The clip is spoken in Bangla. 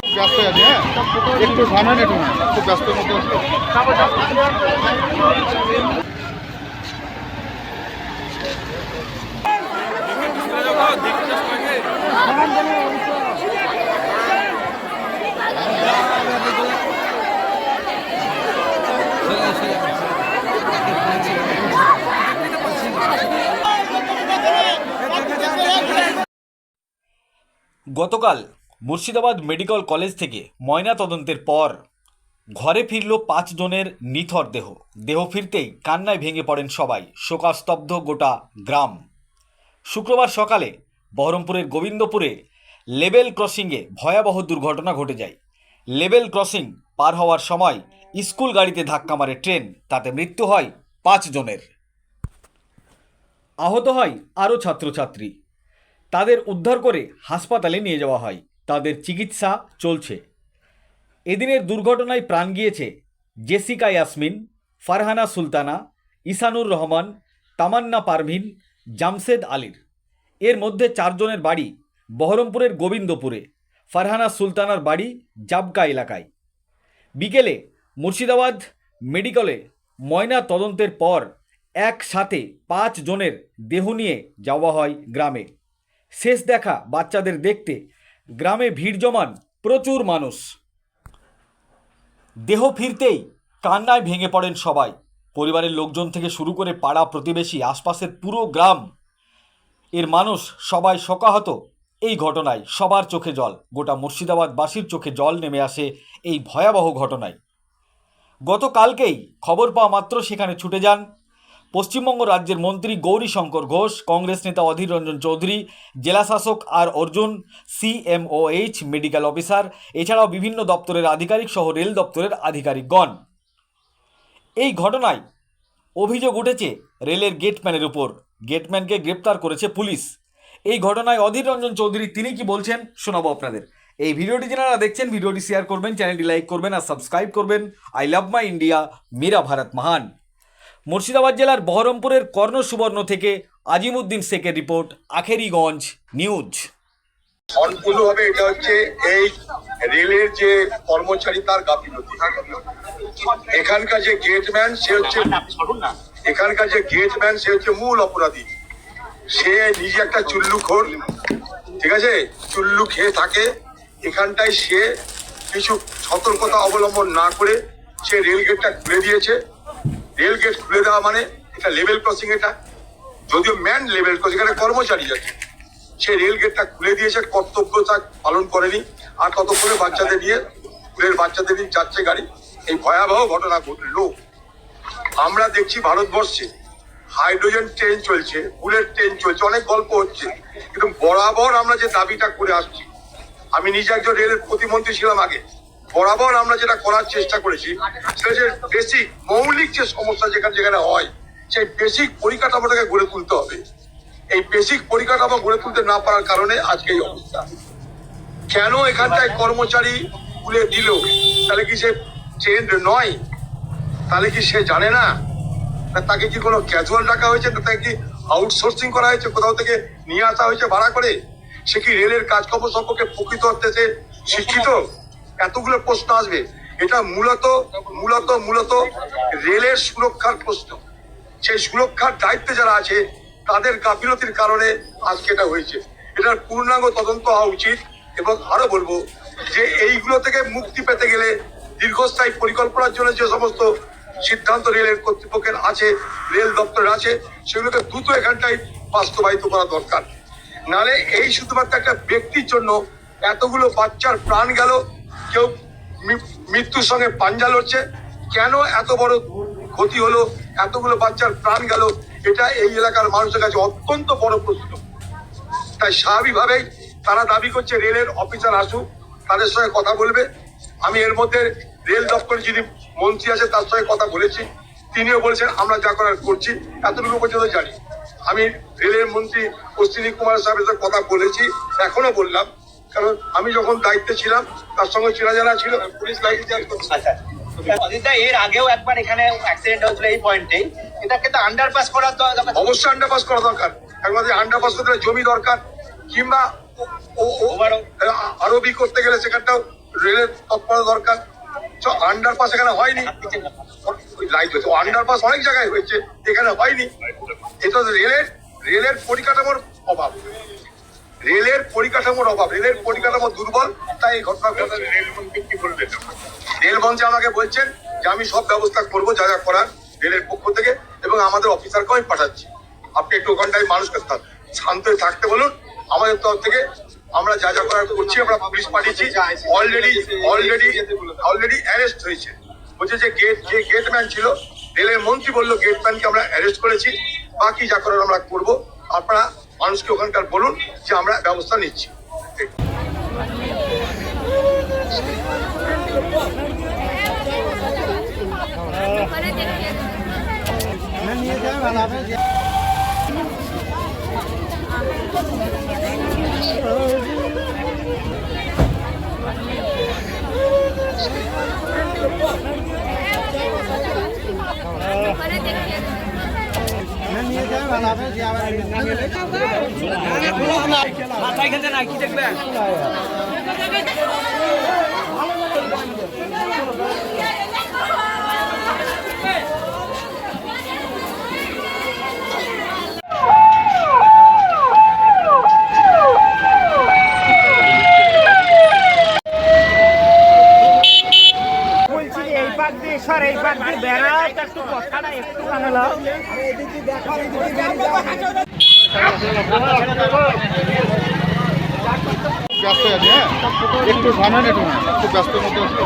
ব্যস্ত আছে, হ্যাঁ একটু সামনে একটু খুব ব্যস্তের মধ্যে গতকাল মুর্শিদাবাদ মেডিকেল কলেজ থেকে ময়না তদন্তের পর ঘরে ফিরল 5 জনের নিথর দেহ ফিরতেই কান্নায় ভেঙে পড়েন সবাই, শোকাস্তব্ধ গোটা গ্রাম। শুক্রবার সকালে বহরমপুরের গোবিন্দপুরে লেভেল ক্রসিংয়ে ভয়াবহ দুর্ঘটনা ঘটে যায়। লেভেল ক্রসিং পার হওয়ার সময় স্কুল গাড়িতে ধাক্কা মারে ট্রেন, তাতে মৃত্যু হয় 5 জনের। আহত হয় আরও ছাত্রছাত্রী। তাদের উদ্ধার করে হাসপাতালে নিয়ে যাওয়া হয়, তাদের চিকিৎসা চলছে। এদিনের দুর্ঘটনায় প্রাণ গিয়েছে জেসিকা ইয়াসমিন, ফারহানা সুলতানা, ইসানুর রহমান, তামান্না পারভিন, জামশেদ আলীর। এর মধ্যে 4 জনের বাড়ি বহরমপুরের গোবিন্দপুরে, ফারহানা সুলতানার বাড়ি জাবকা এলাকায়। বিকেলে মুর্শিদাবাদ মেডিকেলে ময়না তদন্তের পর একসাথে 5 জনের দেহ নিয়ে যাওয়া হয় গ্রামে। শেষ দেখা বাচ্চাদের দেখতে গ্রামে ভিড় জমান প্রচুর মানুষ। দেহ ফিরতেই কান্নায় ভেঙে পড়েন সবাই, পরিবারের লোকজন থেকে শুরু করে পাড়া প্রতিবেশী, আশপাশের পুরো গ্রাম এর মানুষ সবাই শোকাহত। এই ঘটনায় সবার চোখে জল, গোটা মুর্শিদাবাদবাসীর চোখে জল নেমে আসে এই ভয়াবহ ঘটনায়। গতকালকেই খবর পাওয়া মাত্র সেখানে ছুটে যান পশ্চিমবঙ্গ রাজ্যের মন্ত্রী গৌরীশঙ্কর ঘোষ, কংগ্রেস নেতা অধীর রঞ্জন চৌধুরী, জেলাশাসক আর অর্জুন, CMOH মেডিকেল অফিসার, এছাড়াও বিভিন্ন দপ্তরের আধিকারিক সহ রেল দপ্তরের আধিকারিকগণ। এই ঘটনায় অভিযোগ উঠেছে রেলের গেটম্যানের উপর। গেটম্যানকে গ্রেপ্তার করেছে পুলিশ। এই ঘটনায় অধীর রঞ্জন চৌধুরী তিনি কি বলছেন শোনাবো আপনাদের। এই ভিডিওটি যারা দেখছেন ভিডিওটি শেয়ার করবেন, চ্যানেলটি লাইক করবেন আর সাবস্ক্রাইব করবেন। আই লাভ মাই ইন্ডিয়া, মেরা ভারত মহান। মুর্শিদাবাদ জেলার বহরমপুরের কর্ণ সুবর্ণ থেকে আজিমউদ্দিন শেখের রিপোর্ট, আখেরিগঞ্জ নিউজ। সম্পূর্ণভাবে এটা হচ্ছে এই রেলের যে কর্মচারী তার গাফিলতি। এখানকার যে গেটম্যান সে হচ্ছে মূল অপরাধী। সে নিজে একটা চুল্লুখোর, ঠিক আছে, চুল্লু খেয়ে থাকে। এখানটায় সে কিছু সতর্কতা অবলম্বন না করে সে রেল গেটটা খুলে দিয়েছে। রেল গেট খুলে দেওয়া মানে এটা লেভেল ক্রসিং, এটা যদিও ম্যান লেভেল ক্রসিং, এখানে কর্মচারী যাচ্ছে, সে রেল গেটটা খুলে দিয়েছে, কর্তব্যতা পালন করেনি। আর ততক্ষণে বাচ্চাদের নিয়ে যাচ্ছে গাড়ি, এই ভয়াবহ ঘটনা ঘটলো। আমরা দেখছি ভারতবর্ষে হাইড্রোজেন ট্রেন চলছে, বুলেট ট্রেন চলছে, অনেক গল্প হচ্ছে, কিন্তু বরাবর আমরা যে দাবিটা করে আসছি, আমি নিজে একজন রেলের প্রতিমন্ত্রী ছিলাম আগে, বরাবর আমরা যেটা করার চেষ্টা করেছি সেটা যে বেসিক মৌলিক যে সমস্যা যেখানে হয় সেই বেসিক পরিকাঠামোটাকে গড়ে তুলতে হবে। এই বেসিক পরিকাঠামো গড়ে তুলতে না পারার কারণে আজকে এই অবস্থা। কেন এখানটায় কর্মচারী তুলে দিল? তাহলে কি সে ট্রেন্ড নয়? তাহলে কি সে জানে না? তাকে কি কোনো ক্যাজুয়াল ডাকা হয়েছে? তাকে কি আউটসোর্সিং করা হয়েছে? কোথাও থেকে নিয়ে আসা হয়েছে ভাড়া করে? সে কি রেলের কাজকর্ম সম্পর্কে প্রকৃত অর্থে সে শিক্ষিত? এতগুলো প্রশ্ন আসবে। এটা মূলত রেলের সুরক্ষার প্রশ্ন। সেই সুরক্ষার দায়িত্বে যারা আছে তাদের গাফিলতির কারণে আজকে এটা হয়েছে। এটার পূর্ণাঙ্গ তদন্ত হওয়া উচিত। এবং আরো বলবো যে এইগুলো থেকে মুক্তি পেতে গেলে দীর্ঘস্থায়ী পরিকল্পনার জন্য যে সমস্ত সিদ্ধান্ত রেলের কর্তৃপক্ষের আছে, রেল দপ্তরের আছে, সেগুলোকে দ্রুত এখানটায় বাস্তবায়িত করা দরকার। নালে এই শুধুমাত্র একটা ব্যক্তির জন্য এতগুলো বাচ্চার প্রাণ গেল, কেউ মৃত্যুর সঙ্গে পাঞ্জা লড়ছে, কেন এত বড় ক্ষতি হলো, এতগুলো বাচ্চার প্রাণ গেল, এটা এই এলাকার মানুষের কাছে অত্যন্ত বড় প্রশ্ন। তাই স্বাভাবিকভাবেই তারা দাবি করছে রেলের অফিসার আসুক, তাদের সঙ্গে কথা বলবে। আমি এর মধ্যে রেল দপ্তরে যিনি মন্ত্রী আছে তার সঙ্গে কথা বলেছি, তিনিও বলেছেন আমরা যা করার করছি, এতটুকু পর্যন্ত জানি। আমি রেলের মন্ত্রী অশ্বিনী কুমার সাহেবের সাথে কথা বলেছি, এখনো বললাম, কারণ আমি যখন দায়িত্বে ছিলাম তার সঙ্গে চেনা জানা ছিল, পুলিশ লাইন চার্জ করছে। অদিতদা, এর আগেও একবার এখানে অ্যাক্সিডেন্ট হয়েছিল এই পয়েন্টে, এটাকে তো আন্ডারপাস করার তো অবশ্যই আন্ডারপাস করা দরকার। একমাত্র আন্ডারপাস করতে হলে জমি দরকার, কিংবা আরবি করতে গেলে সেখানটাও রেলের তৎপরতা দরকার। আন্ডারপাস এখানে হয়নি, আন্ডারপাস অনেক জায়গায় হয়েছে, এখানে হয়নি। এটা রেলের পরিকাঠামোর অভাব, রেলের পরিকাঠামো দুর্বল, তাই এই ঘটনা ঘটে। রেলমন্ত্রী কি বলবেন? রেলমন্ত্রী আমাকে বলছেন যে আমি সব ব্যবস্থা করবো যা যা করার রেলের পক্ষ থেকে, এবং আমাদের অফিসারকেও আমি পাঠাচ্ছি। আপনি একটু ওখানটায় মানুষকে শান্ত হয়ে থাকতে বলুন। আমাদের তরফ থেকে আমরা যা যা করার করছি, আমরা পুলিশ পাঠিয়েছি, অলরেডি অ্যারেস্ট হয়েছে। বলছে যে গেটম্যান ছিল, রেলের মন্ত্রী বললো গেটম্যানকে আমরা অ্যারেস্ট করেছি, বাকি যা করার আমরা করবো। আপনারা মানুষকে ওখানকার বলুন যে আমরা ব্যবস্থা নিচ্ছি। এই পাক দিয়ে বেড়া একটু কথাটা একটু বানালো। ব্যস্ত আছে, হ্যাঁ একটু থামেন, একটু না খুব ব্যস্তের মধ্যে আছে।